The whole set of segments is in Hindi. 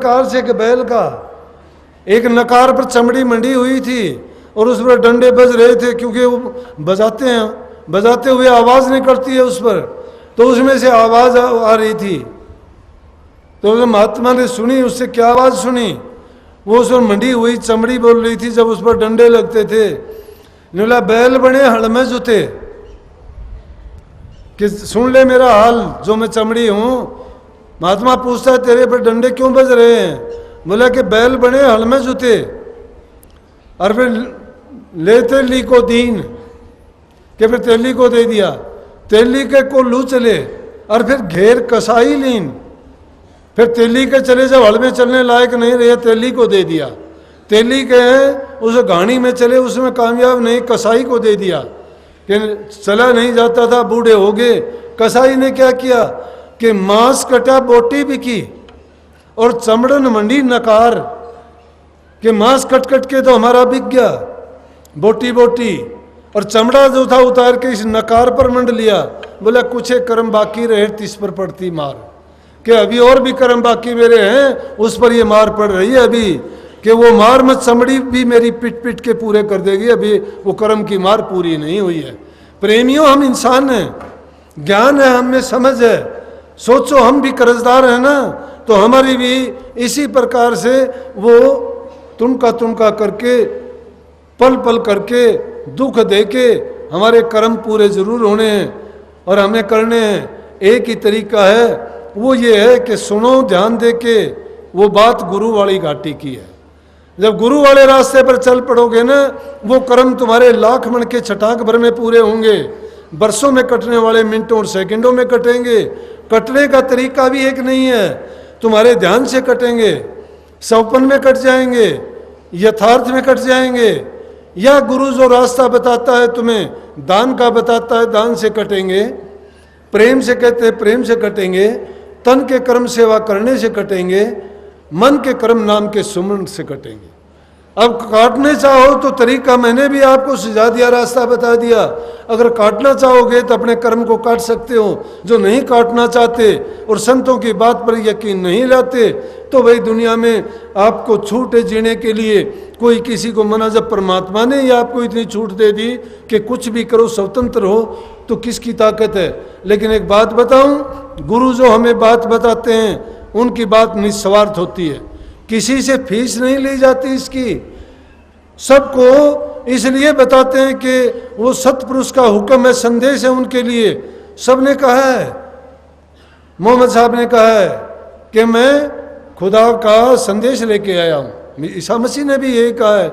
प्रकार से कि बैल का एक नकार पर चमड़ी मंडी हुई थी और उस पर डंडे बज रहे थे, क्योंकि वो बजाते हैं, बजाते हुए आवाज़ निकलती है उस पर, तो उसमें से आवाज़ आ रही थी। तो महात्मा ने सुनी, उससे क्या आवाज़ सुनी, वो उस पर मंडी हुई चमड़ी बोल रही थी जब उस पर डंडे लगते थे। बोला बैल बने हड़ में जुते, कि सुन ले मेरा हाल जो मैं चमड़ी हूँ। महात्मा पूछता है तेरे पर डंडे क्यों बज रहे हैं? बोला कि बैल बने हड़ में जुते, और फिर ले तेली को दीन, कि फिर तेली को दे दिया, तेली के को लू चले, और फिर घेर कसाई लीन, फिर तेली के चले जब हल में चलने लायक नहीं रहे तेली को दे दिया, तेली के उस घाणी में चले उसमें कामयाब नहीं कसाई को दे दिया, कि चला नहीं जाता था, बूढ़े हो गए। कसाई ने क्या किया कि मांस कटा बोटी बिकी और चमड़न मंडी नकार, कि मांस कट कट के तो हमारा बिक गया बोटी बोटी, और चमड़ा जो था उतार के इस नकार पर मंड लिया। बोला कुछ एक कर्म बाकी रहे तिस पर पड़ती मार, कि अभी और भी कर्म बाकी मेरे हैं उस पर ये मार पड़ रही है अभी, कि वो मार मत चमड़ी भी मेरी पिट पिट के पूरे कर देगी, अभी वो कर्म की मार पूरी नहीं हुई है। प्रेमियों हम इंसान हैं, ज्ञान है, हमें समझ है, सोचो हम भी कर्जदार हैं ना, तो हमारी भी इसी प्रकार से वो तुनका करके पल पल करके दुख दे के हमारे कर्म पूरे जरूर होने हैं और हमें करने हैं। एक ही तरीका है, वो ये है कि सुनो ध्यान दे के, वो बात गुरु वाली घाटी की है। जब गुरु वाले रास्ते पर चल पड़ोगे ना, वो कर्म तुम्हारे लाख मन के छटाक भर में पूरे होंगे, बरसों में कटने वाले मिनटों और सेकंडों में कटेंगे। कटने का तरीका भी एक नहीं है, तुम्हारे ध्यान से कटेंगे, सौपन में कट जाएंगे, यथार्थ में कट जाएंगे, या गुरु जो रास्ता बताता है तुम्हें दान का बताता है दान से कटेंगे, प्रेम से कहते हैं प्रेम से कटेंगे, तन के कर्म सेवा करने से कटेंगे, मन के कर्म नाम के सुमन से कटेंगे। अब काटने चाहो तो तरीका मैंने भी आपको सुझा दिया, रास्ता बता दिया। अगर काटना चाहोगे तो अपने कर्म को काट सकते हो। जो नहीं काटना चाहते और संतों की बात पर यकीन नहीं लाते, तो वही दुनिया में आपको छूट है जीने के लिए। कोई किसी को मना, जब परमात्मा ने ही आपको इतनी छूट दे दी कि कुछ भी करो स्वतंत्र हो, तो किसकी ताकत है। लेकिन एक बात बताऊं, गुरु जो हमें बात बताते हैं उनकी बात निस्वार्थ होती है, किसी से फीस नहीं ली जाती इसकी। सबको इसलिए बताते हैं कि वो सतपुरुष का हुक्म है, संदेश है उनके लिए। सबने कहा है, मोहम्मद साहब ने कहा है कि मैं खुदा का संदेश लेके आया हूँ, ईसा मसीह ने भी यही कहा है।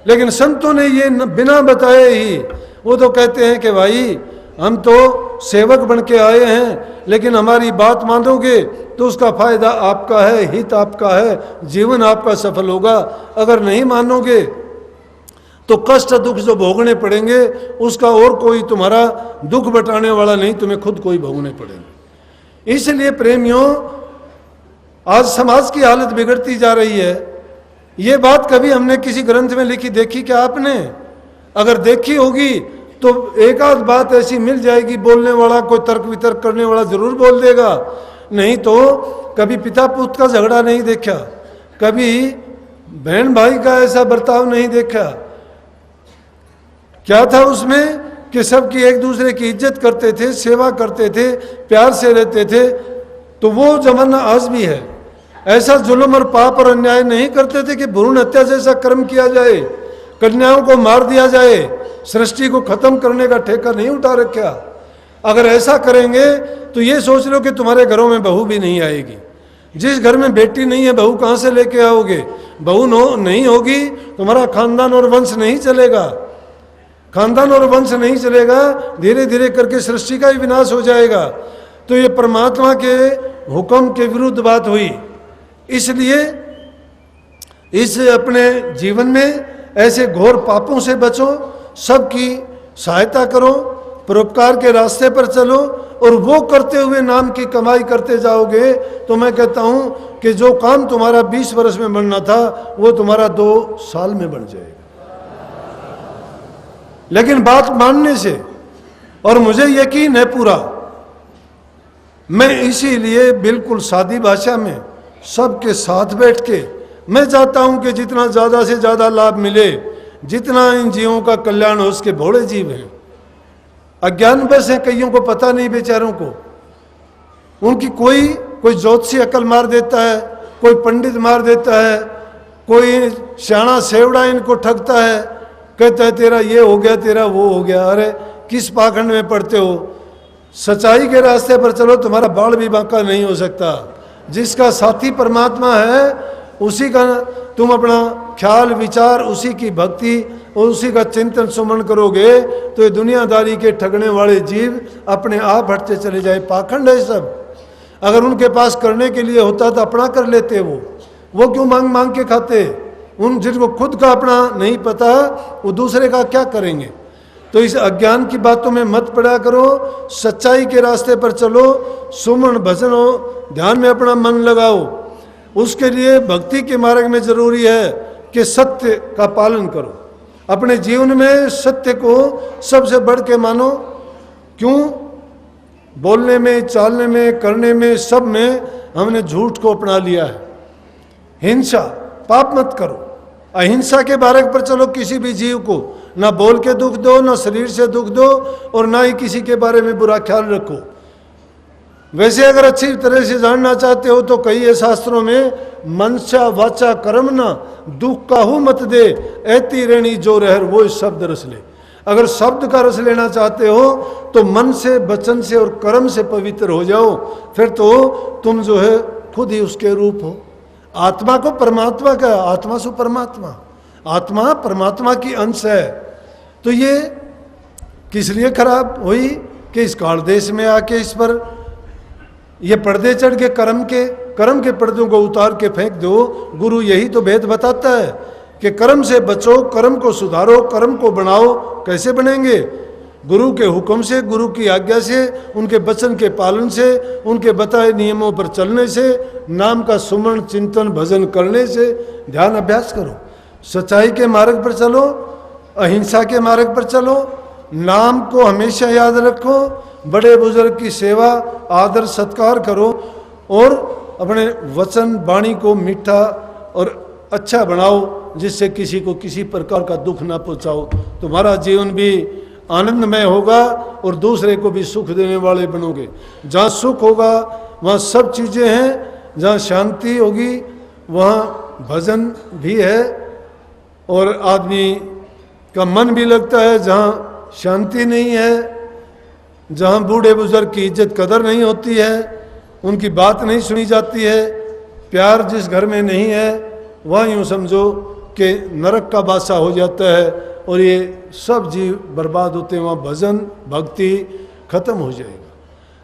लेकिन संतों ने ये बिना बताए ही वो तो कहते हैं कि भाई हम तो सेवक बन के आए हैं, लेकिन हमारी बात मानोगे तो उसका फायदा आपका है, हित आपका है, जीवन आपका सफल होगा। अगर नहीं मानोगे तो कष्ट दुख जो भोगने पड़ेंगे उसका और कोई तुम्हारा दुख बटाने वाला नहीं, तुम्हें खुद कोई भोगने पड़ेंगे। इसलिए प्रेमियों, आज समाज की हालत बिगड़ती जा रही है। ये बात कभी हमने किसी ग्रंथ में लिखी देखी क्या आपने? अगर देखी होगी तो एक आध बात ऐसी मिल जाएगी, बोलने वाला कोई तर्क वितर्क करने वाला जरूर बोल देगा। नहीं तो कभी पिता पुत्र का झगड़ा नहीं देखा, कभी बहन भाई का ऐसा बर्ताव नहीं देखा। क्या था उसमें कि सबकी एक दूसरे की इज्जत करते थे, सेवा करते थे, प्यार से रहते थे। तो वो जमाना आज भी है। ऐसा जुल्म और पाप और अन्याय नहीं करते थे कि भ्रूण हत्या जैसा कर्म किया जाए, कन्याओं को मार दिया जाए, सृष्टि को खत्म करने का ठेका नहीं उठा रखा। अगर ऐसा करेंगे तो ये सोच लो कि तुम्हारे घरों में बहू भी नहीं आएगी। जिस घर में बेटी नहीं है, बहू कहाँ से लेके आओगे? बहू नहीं होगी, तुम्हारा खानदान और वंश नहीं चलेगा। खानदान और वंश नहीं चलेगा, धीरे धीरे करके सृष्टि का ही विनाश हो जाएगा। तो ये परमात्मा के हुक्म के विरुद्ध बात हुई। इसलिए इस अपने जीवन में ऐसे घोर पापों से बचो, सबकी सहायता करो, परोपकार के रास्ते पर चलो, और वो करते हुए नाम की कमाई करते जाओगे तो मैं कहता हूं कि जो काम तुम्हारा 20 वर्ष में बनना था वो तुम्हारा 2 साल में बन जाएगा। लेकिन बात मानने से, और मुझे यकीन है पूरा, मैं इसीलिए बिल्कुल सादी भाषा में सबके साथ बैठ के मैं चाहता हूं कि जितना ज़्यादा से ज़्यादा लाभ मिले, जितना इन जीवों का कल्याण हो, उसके भोले जीव हैं। अज्ञान बस है, कईयों को पता नहीं बेचारों को। उनकी कोई ज्योतिषी अकल मार देता है, कोई पंडित मार देता है, कोई श्याणा सेवड़ा इनको ठगता है, कहता है तेरा ये हो गया, तेरा वो हो गया। अरे किस पाखंड में पड़ते हो? सच्चाई के रास्ते पर चलो, तुम्हारा बाल भी बांका नहीं हो सकता। जिसका साथी परमात्मा है उसी का तुम अपना ख्याल विचार, उसी की भक्ति और उसी का चिंतन सुमन करोगे तो ये दुनियादारी के ठगने वाले जीव अपने आप हटते चले जाए। पाखंड है सब। अगर उनके पास करने के लिए होता तो अपना कर लेते। वो क्यों मांग मांग के खाते? उन जिनको खुद का अपना नहीं पता वो दूसरे का क्या करेंगे? तो इस अज्ञान की बातों में मत पड़ा करो, सच्चाई के रास्ते पर चलो, सुमन भजन हो, ध्यान में अपना मन लगाओ। उसके लिए भक्ति के मार्ग में जरूरी है कि सत्य का पालन करो। अपने जीवन में सत्य को सबसे बढ़ के मानो। क्यों? बोलने में, चालने में, करने में, सब में हमने झूठ को अपना लिया है। हिंसा, पाप मत करो। अहिंसा के मार्ग पर चलो। किसी भी जीव को ना बोल के दुख दो, ना शरीर से दुख दो, और ना ही किसी के बारे में बुरा ख्याल रखो। वैसे अगर अच्छी तरह से जानना चाहते हो तो कई है शास्त्रों में, मनसा वाचा कर्म ना दुख काहू मत दे, ऐती रेणी जो रहर वो शब्द रस ले। अगर शब्द का रस लेना चाहते हो तो मन से, वचन से और कर्म से पवित्र हो जाओ, फिर तो तुम जो है खुद ही उसके रूप हो। आत्मा को परमात्मा का, आत्मा सु परमात्मा, आत्मा परमात्मा की अंश है। तो ये किस लिए खराब हुई कि इस काल देश में आके इस पर ये पर्दे चढ़ के कर्म के पर्दों को उतार के फेंक दो। गुरु यही तो भेद बताता है कि कर्म से बचो, कर्म को सुधारो, कर्म को बनाओ। कैसे बनेंगे? गुरु के हुक्म से, गुरु की आज्ञा से, उनके वचन के पालन से, उनके बताए नियमों पर चलने से, नाम का सुमन चिंतन भजन करने से। ध्यान अभ्यास करो, सच्चाई के मार्ग पर चलो, अहिंसा के मार्ग पर चलो, नाम को हमेशा याद रखो, बड़े बुजुर्ग की सेवा आदर सत्कार करो और अपने वचन वाणी को मीठा और अच्छा बनाओ, जिससे किसी को किसी प्रकार का दुख ना पहुंचाओ। तुम्हारा जीवन भी आनंदमय होगा और दूसरे को भी सुख देने वाले बनोगे। जहाँ सुख होगा वहाँ सब चीज़ें हैं, जहाँ शांति होगी वहाँ भजन भी है और आदमी का मन भी लगता है। जहाँ शांति नहीं है, जहाँ बूढ़े बुजुर्ग की इज्जत कदर नहीं होती है, उनकी बात नहीं सुनी जाती है, प्यार जिस घर में नहीं है, वहाँ यूँ समझो कि नरक का बासा हो जाता है और ये सब जीव बर्बाद होते हैं। वहाँ भजन भक्ति खत्म हो जाएगा।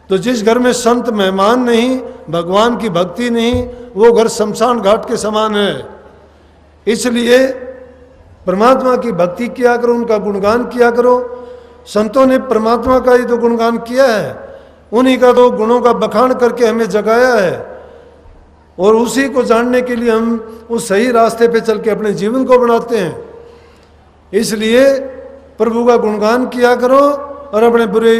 तो जिस घर में संत मेहमान नहीं, भगवान की भक्ति नहीं, वो घर शमशान घाट के समान है। इसलिए परमात्मा की भक्ति किया करो, उनका गुणगान किया करो। संतों ने परमात्मा का ही तो गुणगान किया है, उन्हीं का तो गुणों का बखान करके हमें जगाया है और उसी को जानने के लिए हम उस सही रास्ते पे चल के अपने जीवन को बनाते हैं। इसलिए प्रभु का गुणगान किया करो और अपने बुरी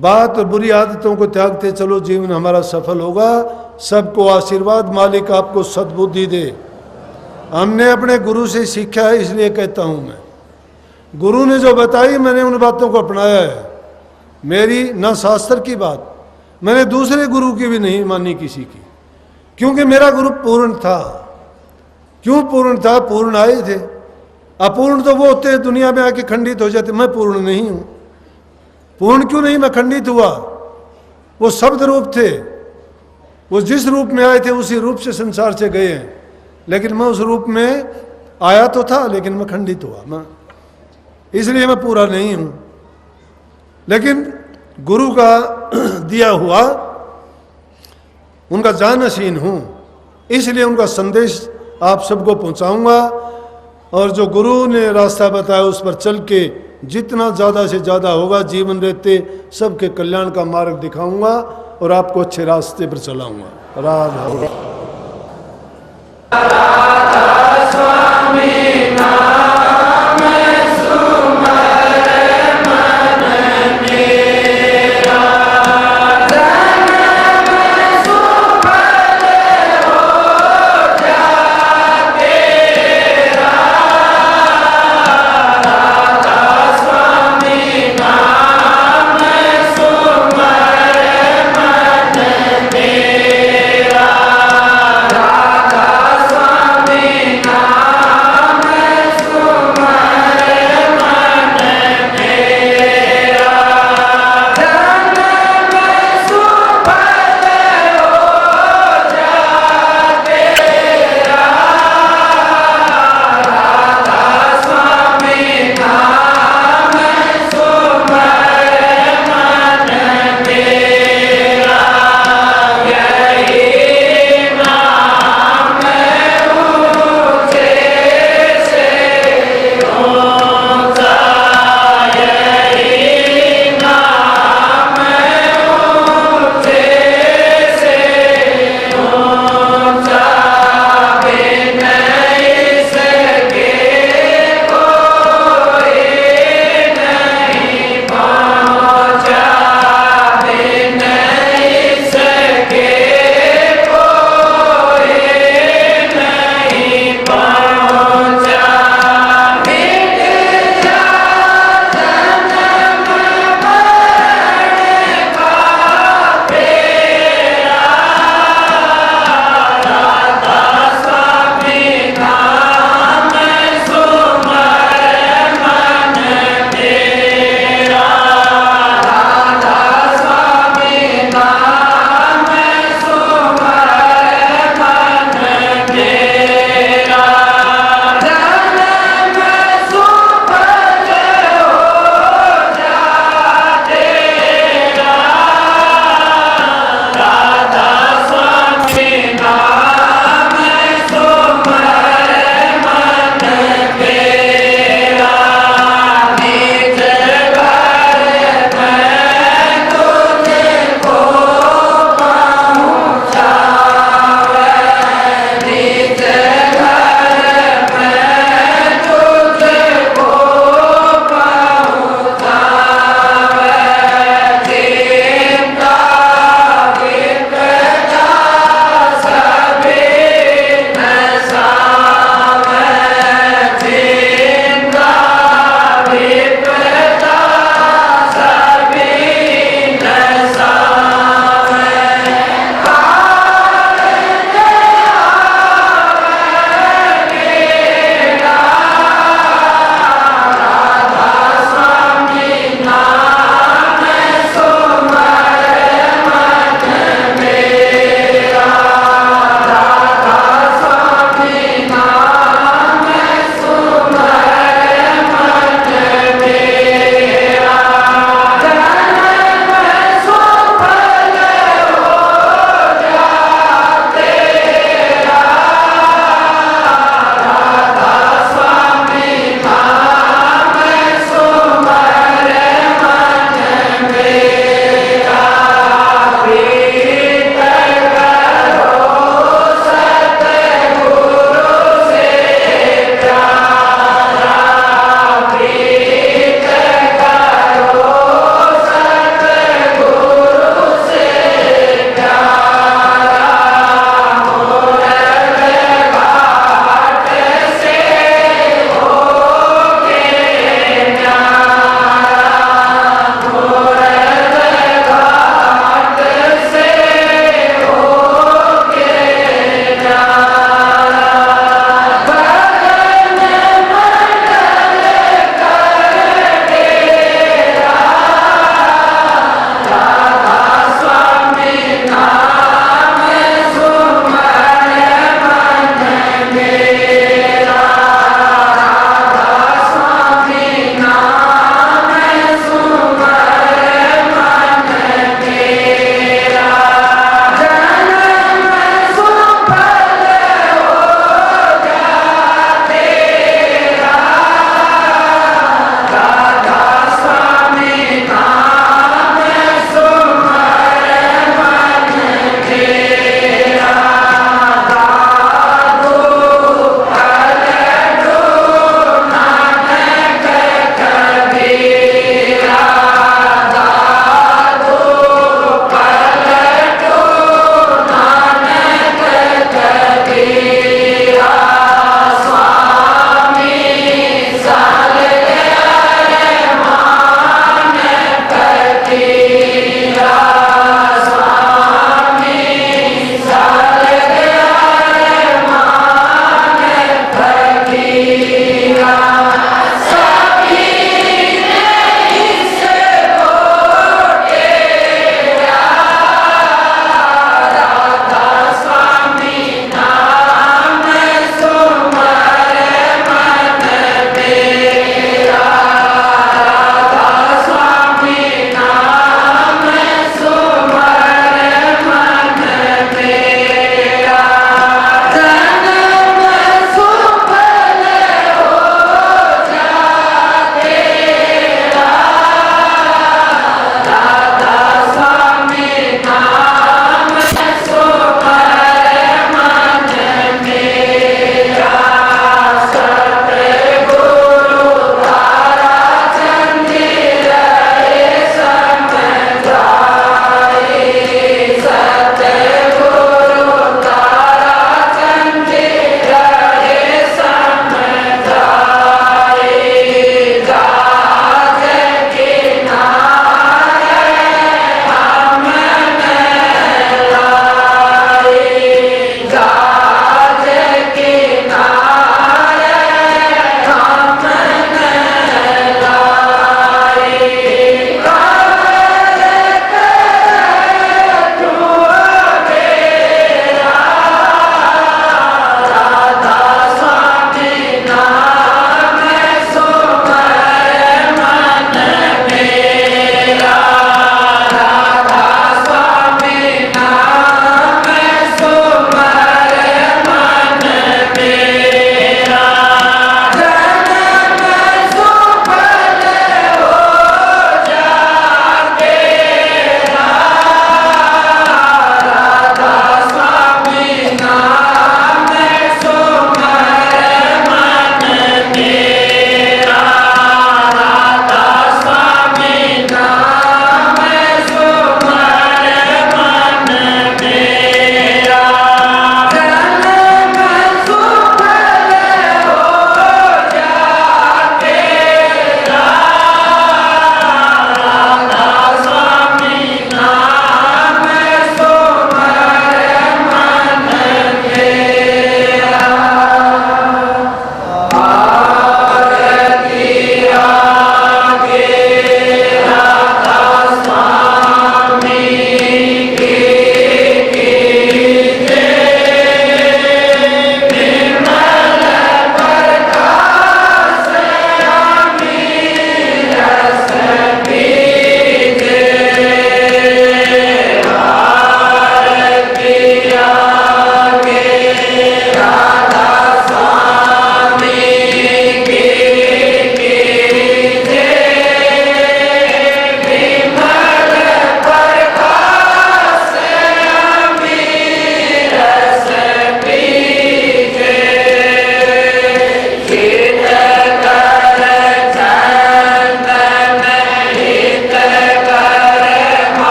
बात और बुरी आदतों को त्यागते चलो, जीवन हमारा सफल होगा। सबको आशीर्वाद मालिक आपको सद्बुद्धि दे। हमने अपने गुरु से सीखा है, इसलिए कहता हूँ मैं, गुरु ने जो बताई मैंने उन बातों को अपनाया है। मेरी ना शास्त्र की बात, मैंने दूसरे गुरु की भी नहीं मानी किसी की, क्योंकि मेरा गुरु पूर्ण था। क्यों पूर्ण था? पूर्ण आए थे। अपूर्ण तो वो होते हैं दुनिया में आके खंडित हो जाते। मैं पूर्ण नहीं हूँ। पूर्ण क्यों नहीं? मैं खंडित हुआ। वो शब्द रूप थे, वो जिस रूप में आए थे उसी रूप से संसार से गए हैं, लेकिन मैं उस रूप में आया तो था लेकिन मैं खंडित हुआ। मैं इसलिए मैं पूरा नहीं हूँ, लेकिन गुरु का दिया हुआ उनका जानशीन हूँ, इसलिए उनका संदेश आप सबको पहुँचाऊँगा। और जो गुरु ने रास्ता बताया उस पर चल के जितना ज़्यादा से ज़्यादा होगा जीवन रहते सबके कल्याण का मार्ग दिखाऊंगा और आपको अच्छे रास्ते पर चलाऊंगा। राधा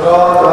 क्रोध